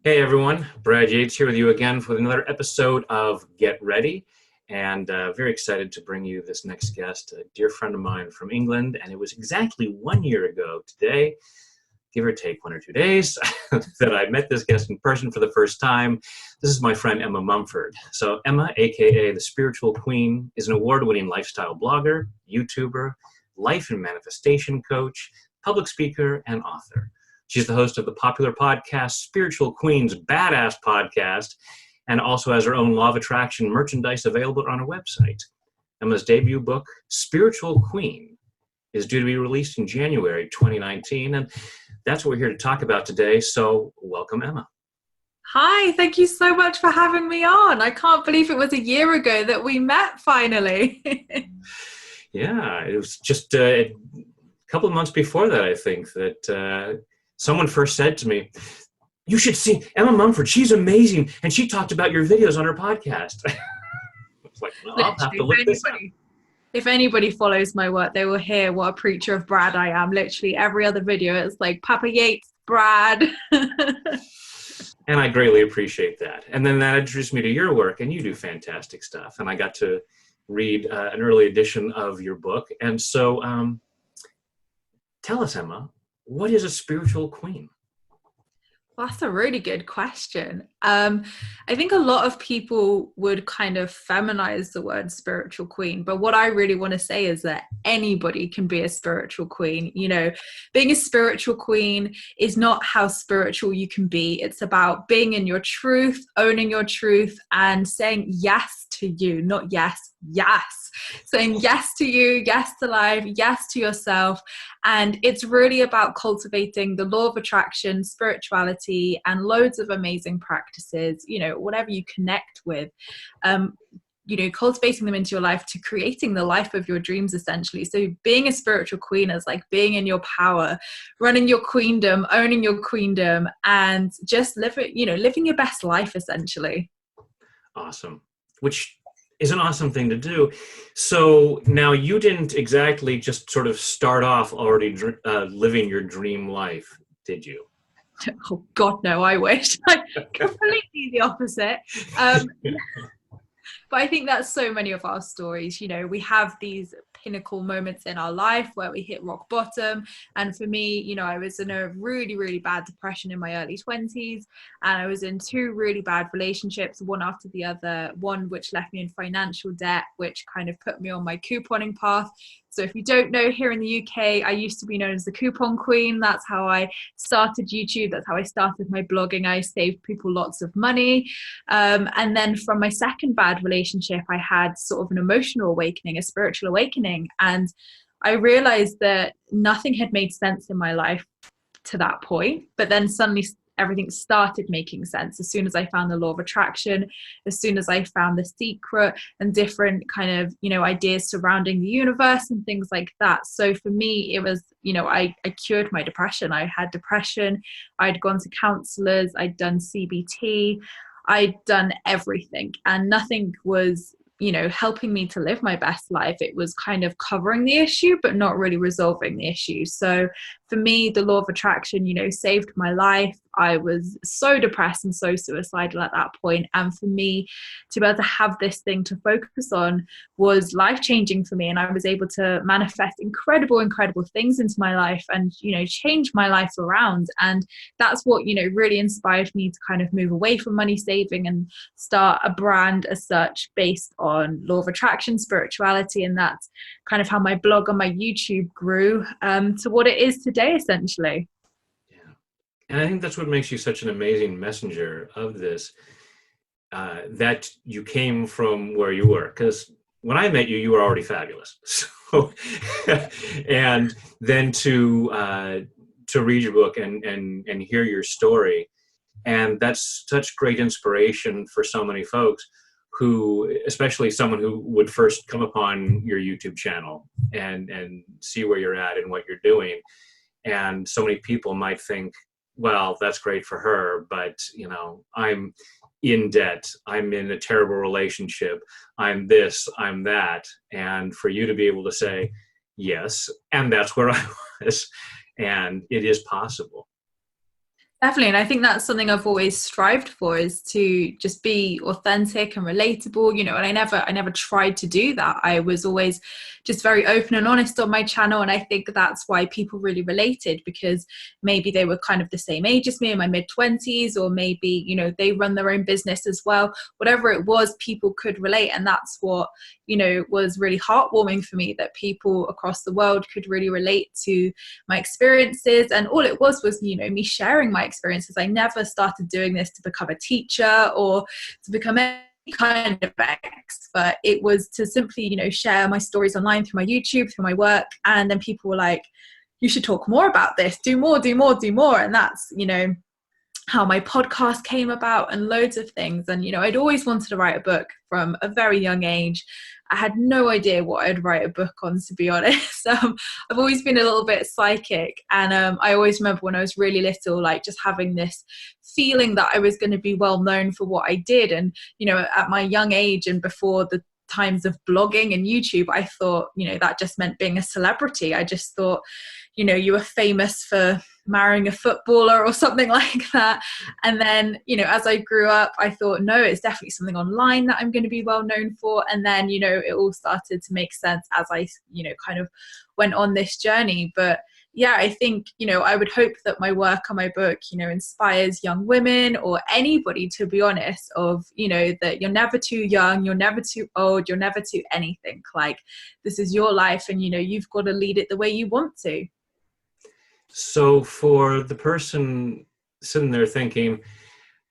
Hey everyone, Brad Yates here with you again for another episode of Get Ready, and very excited to bring you this next guest, a dear friend of mine from England, and it was exactly 1 year ago today, give or take 1 or 2 days, that I met this guest in person for the first time. This is my friend Emma Mumford. So Emma, aka the Spiritual Queen, is an award-winning lifestyle blogger, YouTuber, life and manifestation coach, public speaker, and author. She's the host of the popular podcast Spiritual Queen's Badass Podcast, and also has her own Law of Attraction merchandise available on her website. Emma's debut book, Spiritual Queen, is due to be released in January 2019, and that's what we're here to talk about today. So welcome, Emma. Hi, thank you so much for having me on. I can't believe it was a year ago that we met finally. Yeah, it was just a couple of months before that, I think, that someone first said to me, "You should see Emma Mumford. She's amazing. And she talked about your videos on her podcast." I was like, well, I'll have to Literally, look this up. if anybody follows my work, they will hear what a preacher of Brad I am. Literally every other video, it's like Papa Yates, Brad. And I greatly appreciate that. And then that introduced me to your work, and you do fantastic stuff. And I got to read an early edition of your book. And so tell us, Emma, what is a spiritual queen? Well, that's a really good question. I think a lot of people would kind of feminize the word spiritual queen, but what I really want to say is that anybody can be a spiritual queen. You know, being a spiritual queen is not how spiritual you can be. It's about being in your truth, owning your truth, and saying yes to you, not yes, saying yes to you, yes to life, yes to yourself. And it's really about cultivating the law of attraction, spirituality, and loads of amazing practices, you know, whatever you connect with, cultivating them into your life to creating the life of your dreams, essentially. So being a spiritual queen is like being in your power, running your queendom, owning your queendom, and just living your best life, essentially. Awesome. Which is an awesome thing to do. So now you didn't exactly just sort of start off already living your dream life, did you? Oh God, no, I wish. Completely the opposite. But I think that's so many of our stories. You know, we have these pinnacle moments in our life where we hit rock bottom. And for me, you know, I was in a really, really bad depression in my early 20s. And I was in two really bad relationships, one after the other, one which left me in financial debt, which kind of put me on my couponing path. So if you don't know, here in the UK, I used to be known as the coupon queen. That's how I started YouTube. That's how I started my blogging. I saved people lots of money. And then from my second bad relationship, I had sort of an emotional awakening, a spiritual awakening. And I realized that nothing had made sense in my life to that point. But then suddenly everything started making sense as soon as I found the law of attraction, as soon as I found the secret and different kind of, ideas surrounding the universe and things like that. So for me, it was, I cured my depression. I had depression. I'd gone to counselors. I'd done CBT. I'd done everything, and nothing was, helping me to live my best life. It was kind of covering the issue, but not really resolving the issue. So for me, the law of attraction, saved my life. I was so depressed and so suicidal at that point. And for me to be able to have this thing to focus on was life-changing for me. And I was able to manifest incredible things into my life and, change my life around. And that's what, really inspired me to kind of move away from money saving and start a brand as such based on law of attraction, spirituality. And that's kind of how my blog and my YouTube grew to what it is today, essentially. And I think that's what makes you such an amazing messenger of this, that you came from where you were. Because when I met you, you were already fabulous. So, and then to read your book and hear your story, and that's such great inspiration for so many folks who, especially someone who would first come upon your YouTube channel and see where you're at and what you're doing. And so many people might think, well, that's great for her, but I'm in debt, I'm in a terrible relationship, I'm this, I'm that. And for you to be able to say, yes, and that's where I was, and it is possible. Definitely. And I think that's something I've always strived for, is to just be authentic and relatable, you know, and I never tried to do that. I was always just very open and honest on my channel. And I think that's why people really related, because maybe they were kind of the same age as me, in my mid 20s, or maybe, you know, they run their own business as well. Whatever it was, people could relate. And that's what, you know, was really heartwarming for me, that people across the world could really relate to my experiences. And all it was, you know, me sharing my experiences. I never started doing this to become a teacher or to become any kind of expert. It was to simply, you know, share my stories online through my YouTube, through my work. And then people were like, you should talk more about this, do more, do more, do more. And that's, you know, how my podcast came about, and loads of things. And, you know, I'd always wanted to write a book from a very young age. I had no idea what I'd write a book on, to be honest. I've always been a little bit psychic. And I always remember when I was really little, like just having this feeling that I was going to be well known for what I did. And, you know, at my young age and before the times of blogging and YouTube, I thought, you know, that just meant being a celebrity. I just thought, you know, you were famous for marrying a footballer or something like that. And then, you know, as I grew up, I thought, no, it's definitely something online that I'm going to be well known for. And then, you know, it all started to make sense as I, you know, kind of went on this journey. But yeah, I think, you know, I would hope that my work on my book, you know, inspires young women or anybody, to be honest, of, you know, that you're never too young, you're never too old, you're never too anything. Like, this is your life, and, you know, you've got to lead it the way you want to. So for the person sitting there thinking,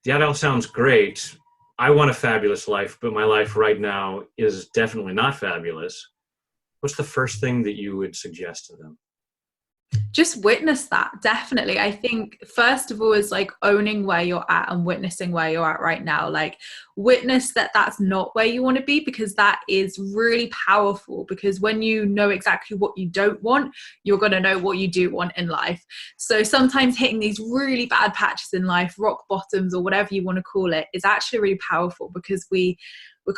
yeah, that all sounds great. I want a fabulous life, but my life right now is definitely not fabulous. What's the first thing that you would suggest to them? Just witness that. Definitely, I think first of all is like owning where you're at and witnessing where you're at right now. Like, witness that that's not where you want to be, because that is really powerful. Because when you know exactly what you don't want, you're going to know what you do want in life. So sometimes hitting these really bad patches in life, rock bottoms or whatever you want to call it, is actually really powerful, because we're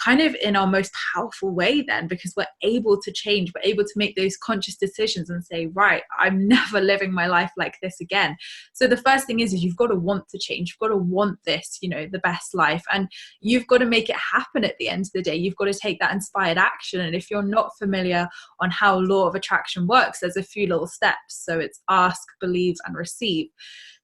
kind of in our most powerful way then, because we're able to change, we're able to make those conscious decisions and say, right, I'm never living my life like this again. So the first thing is you've got to want to change, you've got to want this, you know, the best life, and you've got to make it happen. At the end of the day, you've got to take that inspired action. And if you're not familiar on how law of attraction works, there's a few little steps. So it's ask, believe, and receive.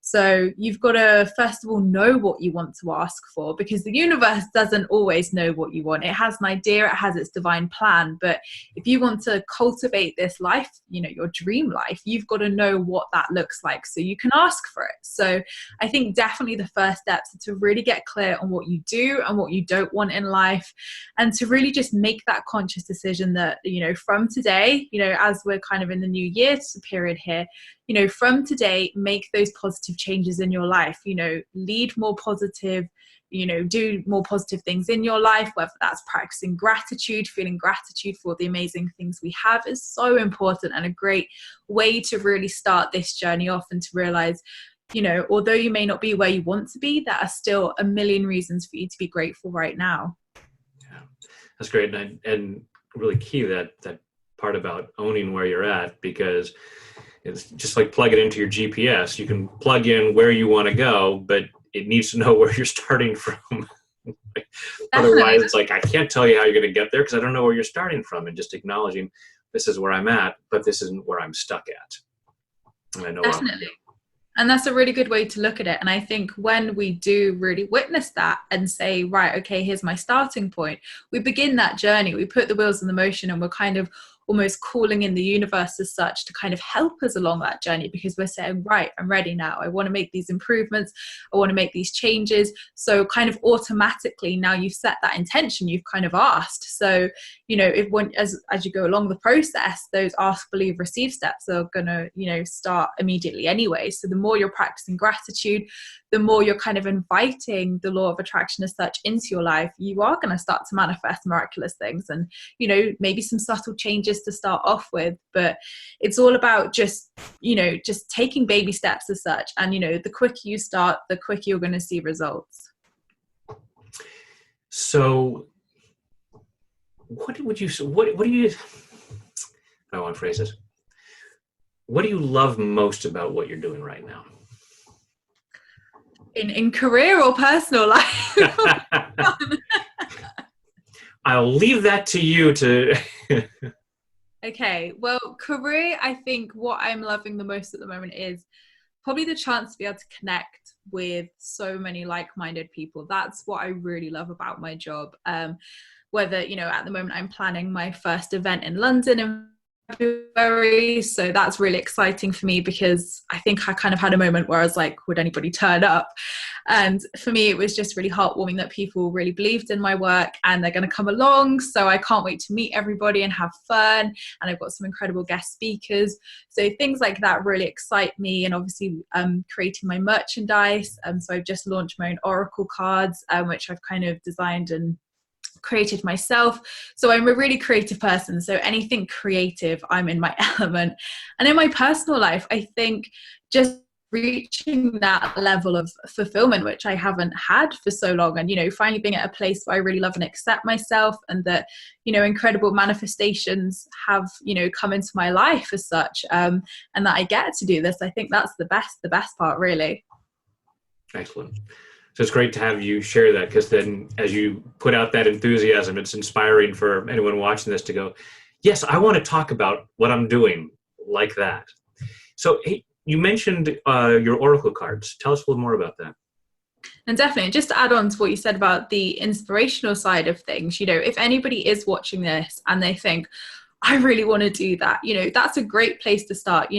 So you've got to, first of all, know what you want to ask for, because the universe doesn't always know what you want. It has an idea, it has its divine plan. But if you want to cultivate this life, you know, your dream life, you've got to know what that looks like so you can ask for it. So I think definitely the first steps are to really get clear on what you do and what you don't want in life, and to really just make that conscious decision that, you know, from today, you know, as we're kind of in the new year period here, you know, from today, make those positive changes in your life, you know, lead more positive, you know, do more positive things in your life, whether that's practicing gratitude, feeling gratitude for the amazing things we have is so important, and a great way to really start this journey off, and to realize, you know, although you may not be where you want to be, there are still a million reasons for you to be grateful right now. Yeah, that's great. And really key that part about owning where you're at, because it's just like plug it into your GPS. You can plug in where you want to go, but it needs to know where you're starting from. Definitely. Otherwise, it's like, I can't tell you how you're going to get there because I don't know where you're starting from. And just acknowledging, this is where I'm at, but this isn't where I'm stuck at. And I know where I'm Definitely. And that's a really good way to look at it. And I think when we do really witness that and say, right, okay, here's my starting point, we begin that journey, we put the wheels in the motion, and we're kind of almost calling in the universe as such to kind of help us along that journey, because we're saying, right, I'm ready now. I want to make these improvements. I want to make these changes. So kind of automatically now you've set that intention, you've kind of asked. So, you know, if when, as you go along the process, those ask, believe, receive steps are going to, you know, start immediately anyway. So the more you're practicing gratitude, the more you're kind of inviting the law of attraction as such into your life, you are going to start to manifest miraculous things. And, you know, maybe some subtle changes to start off with, but it's all about just, you know, just taking baby steps as such. And, you know, the quicker you start, the quicker you're going to see results. So what do you, I want to phrase this. What do you love most about what you're doing right now? In career or personal life? I'll leave that to you to. Okay, well, career, I think what I'm loving the most at the moment is probably the chance to be able to connect with so many like-minded people. That's what I really love about my job. Whether, at the moment I'm planning my first event in London in February, so that's really exciting for me because I think I kind of had a moment where I was like, would anybody turn up? And for me, it was just really heartwarming that people really believed in my work and they're going to come along. So I can't wait to meet everybody and have fun. And I've got some incredible guest speakers. So things like that really excite me. And obviously creating my merchandise. So I've just launched my own Oracle cards, which I've kind of designed and created myself. So I'm a really creative person. So anything creative, I'm in my element. And in my personal life, I think just reaching that level of fulfillment, which I haven't had for so long, and finally being at a place where I really love and accept myself, and that incredible manifestations have come into my life as such, and that I get to do this. I think that's the best part, really. Excellent. So it's great to have you share that, because then as you put out that enthusiasm, it's inspiring for anyone watching this to go, yes, I want to talk about what I'm doing like that. So hey, you mentioned your Oracle cards. Tell us a little more about that. And definitely, just to add on to what you said about the inspirational side of things, if anybody is watching this and they think, I really want to do that, that's a great place to start.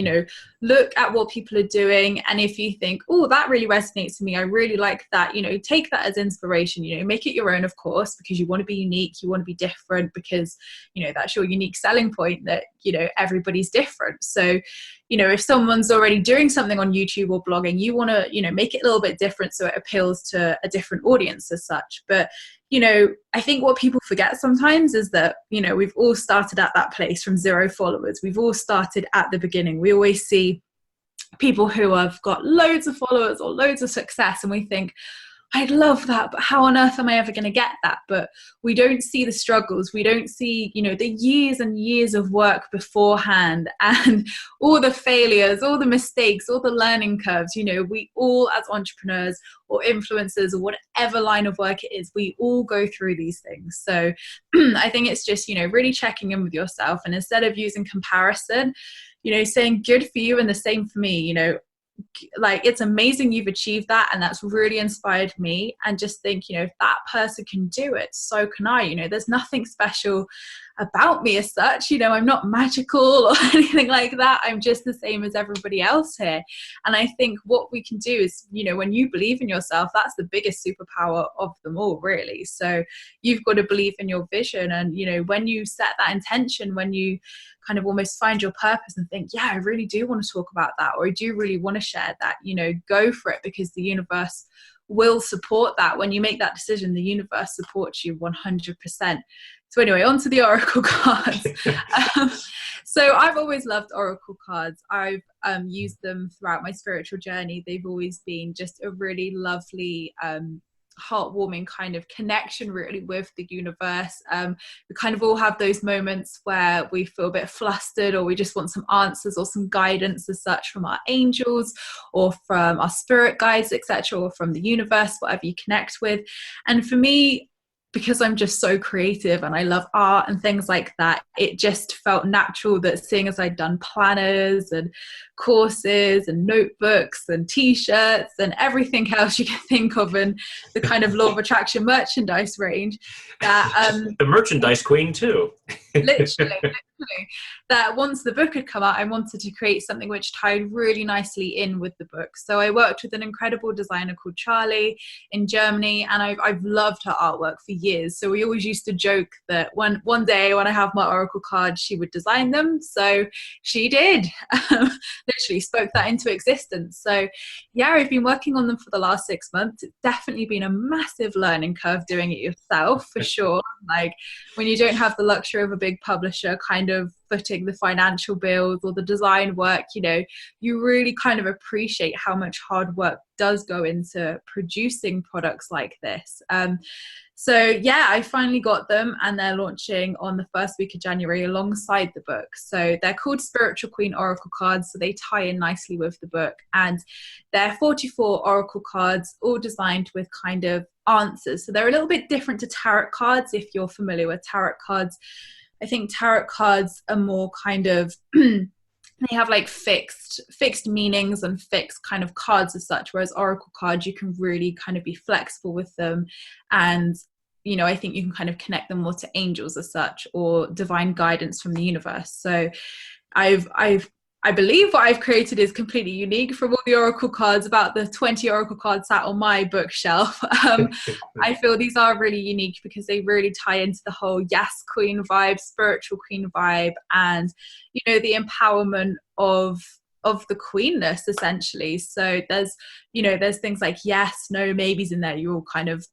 Look at what people are doing. And if you think, oh, that really resonates with me, I really like that, take that as inspiration, make it your own, of course, because you want to be unique, you want to be different, because, that's your unique selling point, that, everybody's different. So, if someone's already doing something on YouTube or blogging, you want to, make it a little bit different so it appeals to a different audience as such. But I think what people forget sometimes is that, we've all started at that place from 0 followers. We've all started at the beginning. We always see people who have got loads of followers or loads of success, and we think, I'd love that, but how on earth am I ever going to get that? But we don't see the struggles. We don't see, the years and years of work beforehand, and all the failures, all the mistakes, all the learning curves. We all, as entrepreneurs or influencers or whatever line of work it is, we all go through these things. So I think it's just, really checking in with yourself, and instead of using comparison, saying good for you and the same for me, like, it's amazing you've achieved that, and that's really inspired me. And just think, if that person can do it, so can I. There's nothing special about me as such. I'm not magical or anything like that. I'm just the same as everybody else here. And I think what we can do is, when you believe in yourself, that's the biggest superpower of them all, really. So you've got to believe in your vision, and when you set that intention, when you kind of almost find your purpose and think, yeah, I really do want to talk about that, or I do really want to share that, go for it, because the universe will support that. When you make that decision, the universe supports you 100%. So anyway, on to the Oracle cards. So I've always loved Oracle cards. I've used them throughout my spiritual journey. They've always been just a really lovely, heartwarming kind of connection, really, with the universe. We kind of all have those moments where we feel a bit flustered, or we just want some answers or some guidance as such from our angels or from our spirit guides, etc., or from the universe, whatever you connect with. And for me, because I'm just so creative and I love art and things like that, it just felt natural that, seeing as I'd done planners and courses and notebooks and t-shirts and everything else you can think of in the kind of law of attraction merchandise range, that the merchandise queen too. literally, that once the book had come out, I wanted to create something which tied really nicely in with the book. So I worked with an incredible designer called Charlie in Germany, and I've loved her artwork for years. So we always used to joke that one day when I have my Oracle cards, she would design them. So she did. Literally spoke that into existence. So yeah, I've been working on them for the last 6 months. It's definitely been a massive learning curve doing it yourself, for sure. Like, when you don't have the luxury of a big publisher kind of footing the financial bills or the design work, you know, you really kind of appreciate how much hard work does go into producing products like this. So yeah, I finally got them, and they're launching on the first week of January alongside the book. So they're called Spiritual Queen Oracle cards, so they tie in nicely with the book, and they're 44 oracle cards, all designed with kind of answers. So they're a little bit different to tarot cards. If you're familiar with tarot cards, I think tarot cards are more kind of they have like fixed meanings and fixed kind of cards as such, whereas oracle cards, you can really kind of be flexible with them. And you know, I think you can kind of connect them more to angels as such, or divine guidance from the universe. So I believe what I've created is completely unique from all the oracle cards. About the 20 oracle cards sat on my bookshelf. I feel these are really unique because they really tie into the whole yes queen vibe, spiritual queen vibe, and you know, the empowerment of the queenness essentially. So there's, you know, there's things like yes, no, maybes in there. You're all kind of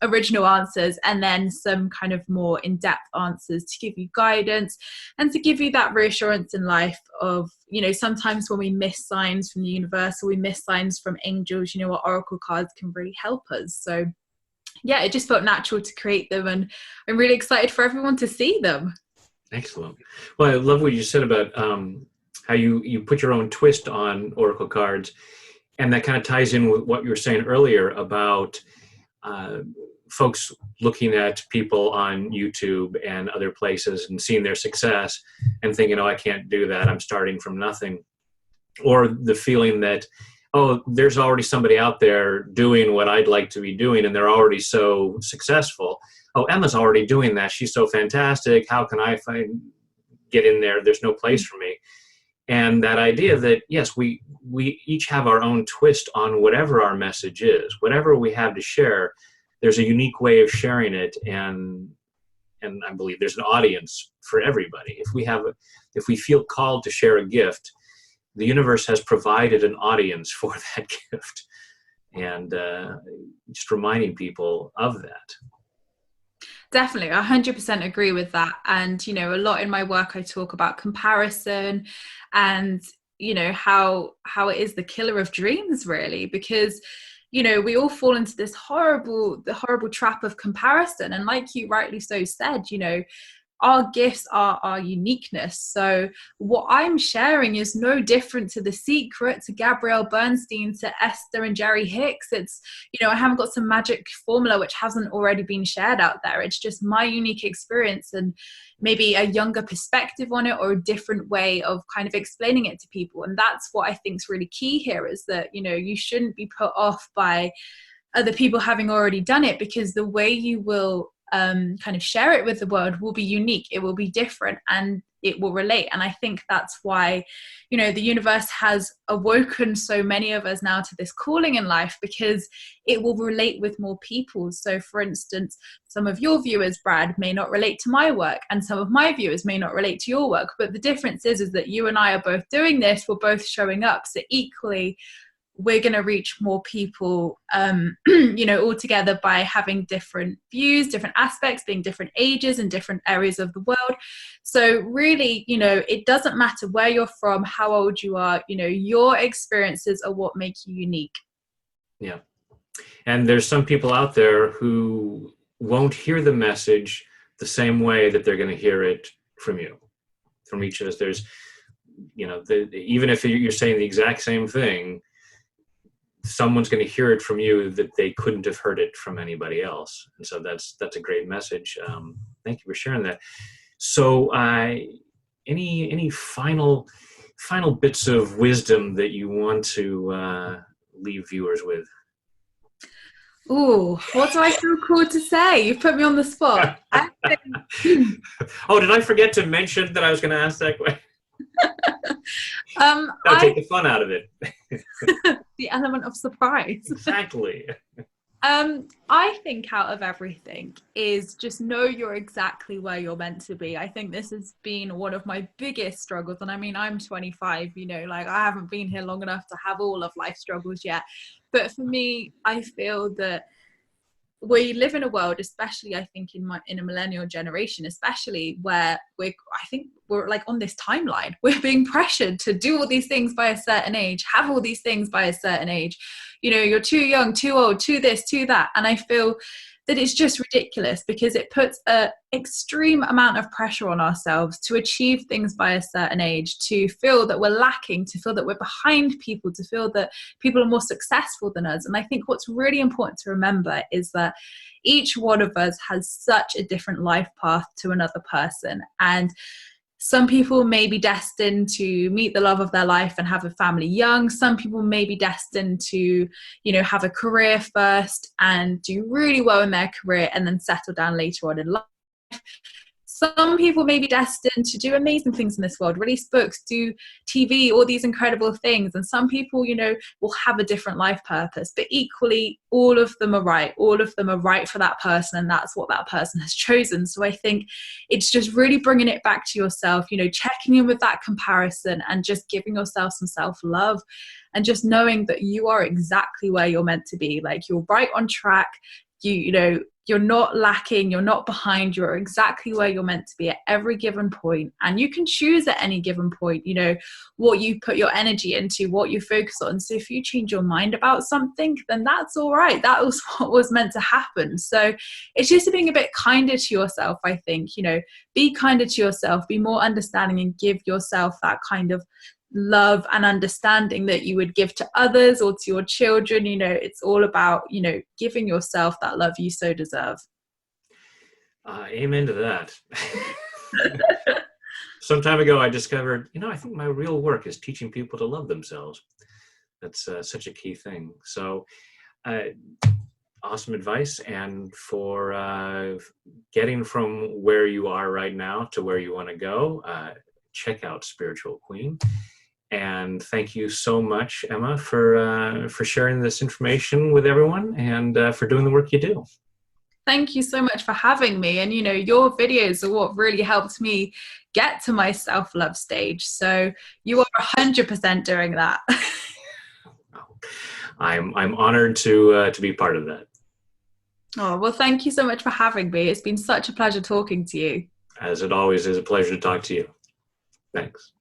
original answers, and then some kind of more in-depth answers to give you guidance and to give you that reassurance in life of, you know, sometimes when we miss signs from the universe or we miss signs from angels, you know, what oracle cards can really help us. So yeah, it just felt natural to create them, and I'm really excited for everyone to see them. Excellent. Well, I love what you said about how you put your own twist on oracle cards, and that kind of ties in with what you were saying earlier about uh, folks looking at people on YouTube and other places and seeing their success and thinking, oh, I can't do that, I'm starting from nothing. Or the feeling that, oh, there's already somebody out there doing what I'd like to be doing, and they're already so successful. Oh, Emma's already doing that, she's so fantastic, how can I get in there? There's no place for me. And that idea that, yes, we each have our own twist on whatever our message is, whatever we have to share. There's a unique way of sharing it, and I believe there's an audience for everybody. If we feel called to share a gift, the universe has provided an audience for that gift, and just reminding people of that. Definitely, 100% agree with that. And, you know, a lot in my work, I talk about comparison and, you know, how it is the killer of dreams, really, because, you know, we all fall into this horrible trap of comparison. And like you rightly so said, you know, our gifts are our uniqueness. So what I'm sharing is no different to The Secret, to Gabrielle Bernstein, to Esther and Jerry Hicks. It's, you know, I haven't got some magic formula which hasn't already been shared out there. It's just my unique experience and maybe a younger perspective on it, or a different way of kind of explaining it to people. And that's what I think is really key here, is that, you know, you shouldn't be put off by other people having already done it, because the way you will kind of share it with the world will be unique, it will be different, and it will relate. And I think that's why, you know, the universe has awoken so many of us now to this calling in life, because it will relate with more people. So for instance, some of your viewers, Brad, may not relate to my work, and some of my viewers may not relate to your work, but the difference is that you and I are both doing this, we're both showing up, so equally we're going to reach more people, you know, all together, by having different views, different aspects, being different ages and different areas of the world. So really, you know, it doesn't matter where you're from, how old you are, you know, your experiences are what make you unique. Yeah. And there's some people out there who won't hear the message the same way that they're going to hear it from you, from each of us. There's, you know, even if you're saying the exact same thing, someone's going to hear it from you that they couldn't have heard it from anybody else. And so that's a great message. Thank you for sharing that. So any final bits of wisdom that you want to leave viewers with? Ooh, what do I feel called to say? You put me on the spot. I think, Oh, did I forget to mention that I was going to ask that question? I'll take the fun out of it. the element of surprise. Exactly. I think out of everything is just know you're exactly where you're meant to be. I think this has been one of my biggest struggles. And I mean, I'm 25, you know, like I haven't been here long enough to have all of life struggles yet. But for me, I feel that we live in a world, especially I think in a millennial generation, especially where I think we're like on this timeline. We're being pressured to do all these things by a certain age, have all these things by a certain age. You know, you're too young, too old, too this, too that. And I feel that it's just ridiculous because it puts an extreme amount of pressure on ourselves to achieve things by a certain age, to feel that we're lacking, to feel that we're behind people, to feel that people are more successful than us. And I think what's really important to remember is that each one of us has such a different life path to another person. And some people may be destined to meet the love of their life and have a family young. Some people may be destined to, you know, have a career first and do really well in their career and then settle down later on in life. Some people may be destined to do amazing things in this world, release books, do TV, all these incredible things. And some people, you know, will have a different life purpose, but equally, all of them are right. All of them are right for that person. And that's what that person has chosen. So I think it's just really bringing it back to yourself, you know, checking in with that comparison and just giving yourself some self-love and just knowing that you are exactly where you're meant to be. Like, you're right on track. You know, you're not lacking, you're not behind, you're exactly where you're meant to be at every given point. And you can choose at any given point, you know, what you put your energy into, what you focus on. So if you change your mind about something, then that's all right. That was what was meant to happen. So it's just being a bit kinder to yourself, I think. You know, be kinder to yourself, be more understanding, and give yourself that kind of love and understanding that you would give to others or to your children. You know, it's all about, you know, giving yourself that love you so deserve. Amen to that. Some time ago, I discovered, you know, I think my real work is teaching people to love themselves. That's such a key thing. So awesome advice. And for getting from where you are right now to where you want to go, check out Spiritual Queen. And thank you so much, Emma, for sharing this information with everyone and for doing the work you do. Thank you so much for having me. And, you know, your videos are what really helped me get to my self-love stage. So you are 100% doing that. I'm honored to be part of that. Oh, well, thank you so much for having me. It's been such a pleasure talking to you. As it always is a pleasure to talk to you. Thanks.